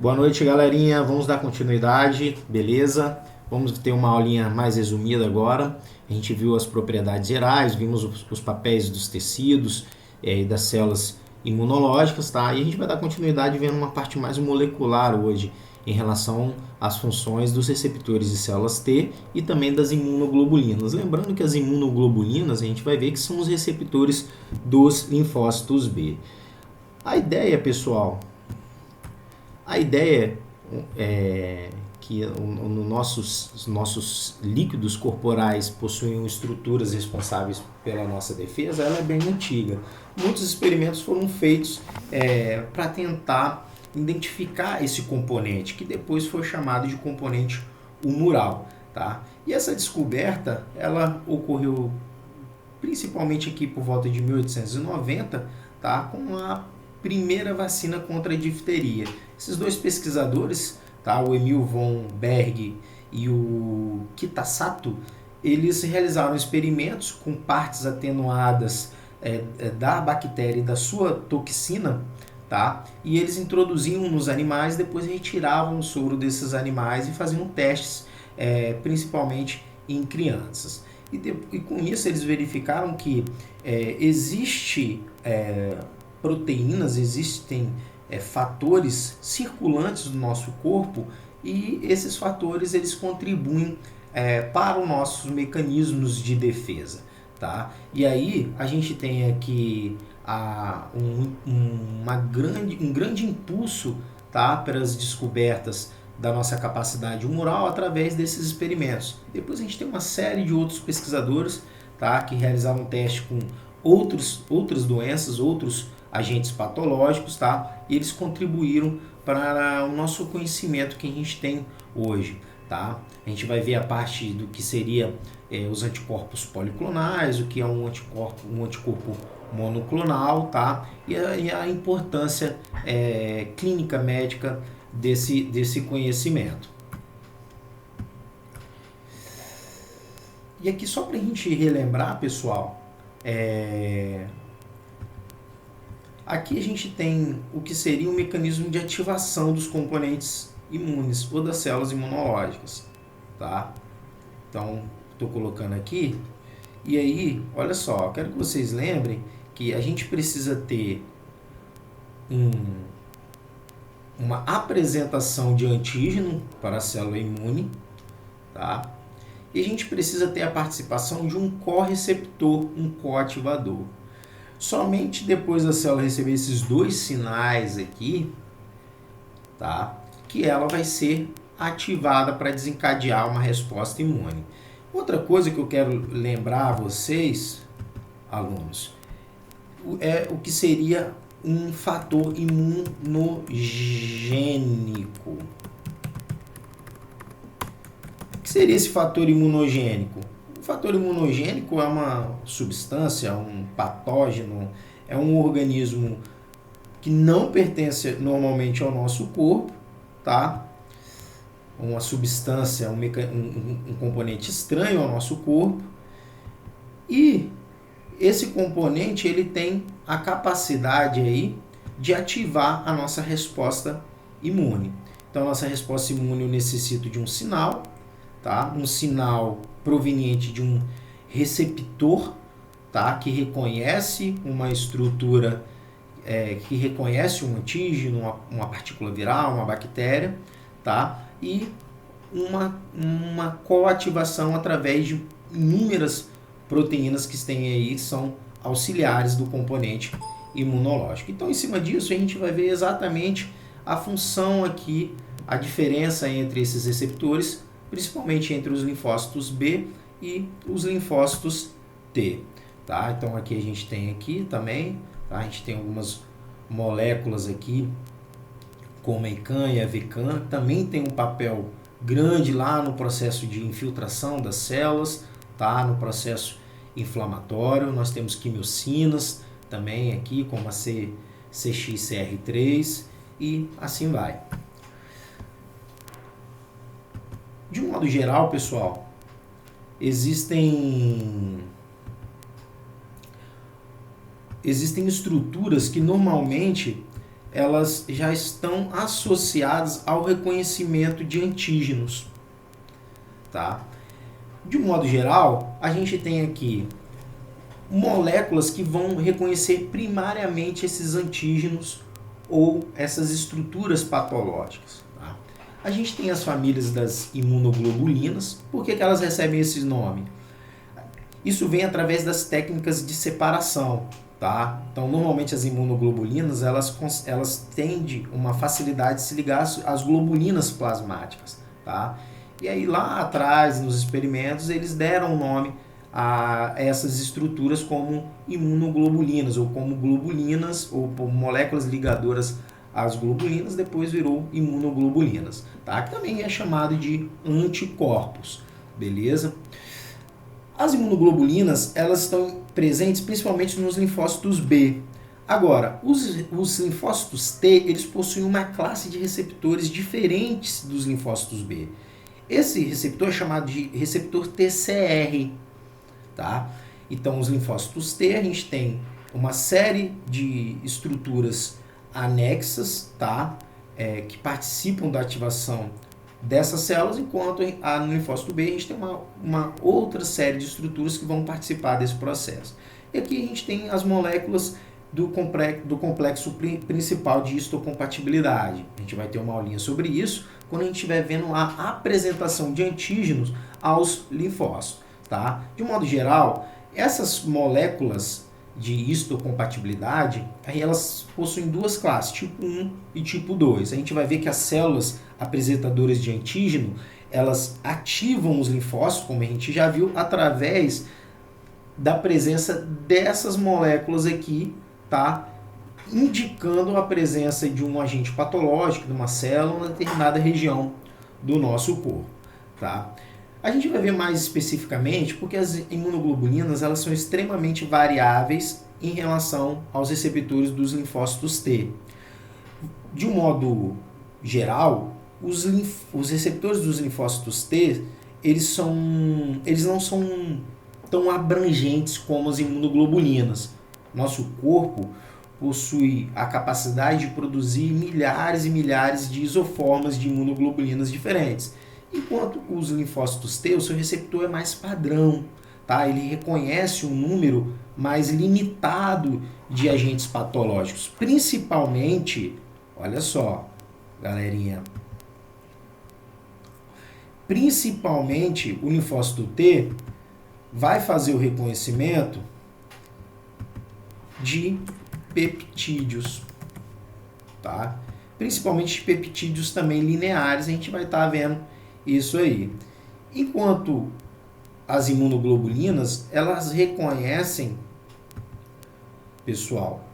Boa noite, galerinha. Vamos dar continuidade, beleza? Vamos ter uma aulinha mais resumida agora. A gente viu as propriedades gerais, vimos os papéis dos tecidos e das células imunológicas, tá? E a gente vai dar continuidade vendo uma parte mais molecular hoje, em relação às funções dos receptores de células T e também das imunoglobulinas. Lembrando que as imunoglobulinas a gente vai ver que são os receptores dos linfócitos B. A ideia, pessoal, a ideia é que os nossos líquidos corporais possuem estruturas responsáveis pela nossa defesa, ela é bem antiga. Muitos experimentos foram feitos para tentar identificar esse componente, que depois foi chamado de componente humoral. Tá? E essa descoberta ela ocorreu principalmente aqui por volta de 1890, tá? Com a primeira vacina contra a difteria. Esses dois pesquisadores, tá? O Emil von Berg e o Kitasato, eles realizaram experimentos com partes atenuadas da bactéria e da sua toxina, tá? E eles introduziam nos animais, depois retiravam o soro desses animais e faziam testes, principalmente em crianças. E com isso eles verificaram que existe proteínas, existem fatores circulantes do nosso corpo e esses fatores eles contribuem para os nossos mecanismos de defesa. Tá? E aí a gente tem aqui um grande impulso, tá, para as descobertas da nossa capacidade humoral através desses experimentos. Depois a gente tem uma série de outros pesquisadores, tá, que realizavam testes com outras doenças, outros agentes patológicos, tá, e eles contribuíram para o nosso conhecimento que a gente tem hoje. Tá? A gente vai ver a parte do que seria os anticorpos policlonais, o que é um anticorpo monoclonal, tá? E a importância clínica médica desse conhecimento. E aqui só para a gente relembrar, pessoal, aqui a gente tem o que seria um mecanismo de ativação dos componentes imunes ou das células imunológicas, tá? Então, estou colocando aqui. E aí, olha só, quero que vocês lembrem que a gente precisa ter uma apresentação de antígeno para a célula imune, tá? E a gente precisa ter a participação de um correceptor, um coativador. Somente depois da célula receber esses dois sinais aqui, tá, que ela vai ser ativada para desencadear uma resposta imune. Outra coisa que eu quero lembrar a vocês, alunos, é o que seria um fator imunogênico. O que seria esse fator imunogênico? O fator imunogênico é uma substância, um patógeno, é um organismo que não pertence normalmente ao nosso corpo, tá? Uma substância, um componente estranho ao nosso corpo, e esse componente ele tem a capacidade aí de ativar a nossa resposta imune. Então, a nossa resposta imune necessita de um sinal, tá? Um sinal proveniente de um receptor, tá? Que reconhece uma estrutura, que reconhece um antígeno, uma partícula viral, uma bactéria, tá? E uma coativação através de inúmeras proteínas que têm aí, são auxiliares do componente imunológico. Então, em cima disso, a gente vai ver exatamente a função aqui, a diferença entre esses receptores, principalmente entre os linfócitos B e os linfócitos T. Tá? Então, aqui a gente tem aqui também, tá? A gente tem algumas moléculas aqui, como a ECAM e a VCAM, também tem um papel grande lá no processo de infiltração das células, tá? No processo inflamatório. Nós temos quimiocinas também aqui, como a CXCR3 e assim vai. De um modo geral, pessoal, existem estruturas que normalmente elas já estão associadas ao reconhecimento de antígenos, tá? De um modo geral, a gente tem aqui moléculas que vão reconhecer primariamente esses antígenos ou essas estruturas patológicas. Tá? A gente tem as famílias das imunoglobulinas. Por que elas recebem esse nome? Isso vem através das técnicas de separação. Tá? Então, normalmente as imunoglobulinas elas tendem uma facilidade de se ligar às globulinas plasmáticas. Tá? E aí lá atrás, nos experimentos, eles deram o nome a essas estruturas como imunoglobulinas, ou como globulinas, ou moléculas ligadoras às globulinas, depois virou imunoglobulinas, tá? Que também é chamado de anticorpos, beleza? As imunoglobulinas, elas estão presentes principalmente nos linfócitos B. Agora, os linfócitos T, eles possuem uma classe de receptores diferentes dos linfócitos B. Esse receptor é chamado de receptor TCR, tá? Então, os linfócitos T, a gente tem uma série de estruturas anexas, tá? Que participam da ativação dessas células, enquanto no linfócito B a gente tem uma outra série de estruturas que vão participar desse processo. E aqui a gente tem as moléculas do complexo principal de histocompatibilidade. A gente vai ter uma aulinha sobre isso quando a gente estiver vendo a apresentação de antígenos aos linfócitos. Tá? De um modo geral, essas moléculas de histocompatibilidade, elas possuem duas classes, tipo 1 e tipo 2. A gente vai ver que as células apresentadoras de antígeno, elas ativam os linfócitos, como a gente já viu, através da presença dessas moléculas aqui, tá? Indicando a presença de um agente patológico, de uma célula, em determinada região do nosso corpo. Tá? A gente vai ver mais especificamente porque as imunoglobulinas elas são extremamente variáveis em relação aos receptores dos linfócitos T. De um modo geral, os receptores dos linfócitos T eles não são tão abrangentes como as imunoglobulinas. Nosso corpo possui a capacidade de produzir milhares e milhares de isoformas de imunoglobulinas diferentes. Enquanto os linfócitos T, o seu receptor é mais padrão, tá? Ele reconhece um número mais limitado de agentes patológicos, principalmente, olha só, galerinha, principalmente o linfócito T vai fazer o reconhecimento de peptídeos, tá? Principalmente peptídeos também lineares, a gente vai estar vendo isso aí. Enquanto as imunoglobulinas, elas reconhecem, pessoal,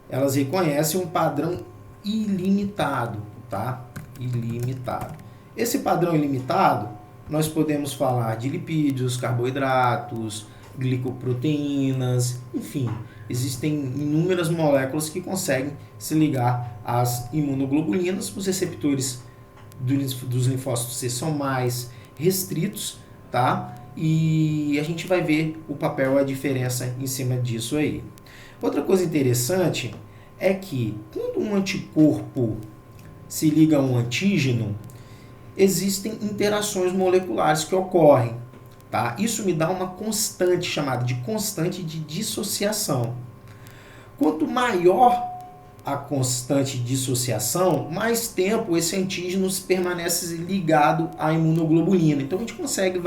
elas reconhecem um padrão ilimitado, tá? Ilimitado. Esse padrão ilimitado, nós podemos falar de lipídios, carboidratos, glicoproteínas, enfim, existem inúmeras moléculas que conseguem se ligar às imunoglobulinas. Os receptores dos linfócitos C são mais restritos, tá? E a gente vai ver o papel, a diferença em cima disso aí. Outra coisa interessante é que quando um anticorpo se liga a um antígeno, existem interações moleculares que ocorrem. Tá? Isso me dá uma constante chamada de constante de dissociação. Quanto maior a constante de dissociação, mais tempo esse antígeno permanece ligado à imunoglobulina. Então a gente consegue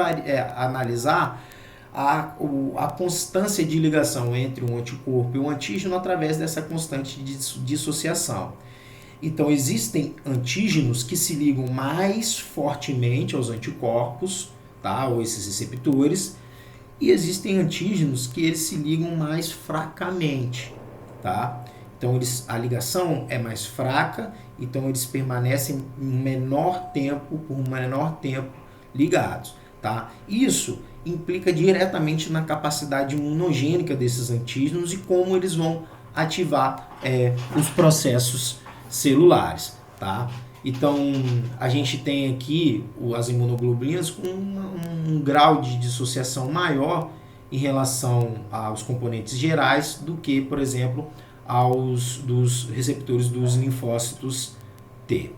analisar a constância de ligação entre um anticorpo e um antígeno através dessa constante de dissociação. Então existem antígenos que se ligam mais fortemente aos anticorpos, tá? Ou esses receptores, e existem antígenos que eles se ligam mais fracamente, tá? Então a ligação é mais fraca, então eles permanecem por um menor tempo ligados, tá? Isso implica diretamente na capacidade imunogênica desses antígenos e como eles vão ativar os processos celulares, tá? Então, a gente tem aqui as imunoglobulinas com um grau de dissociação maior em relação aos componentes gerais do que, por exemplo, dos receptores dos linfócitos T.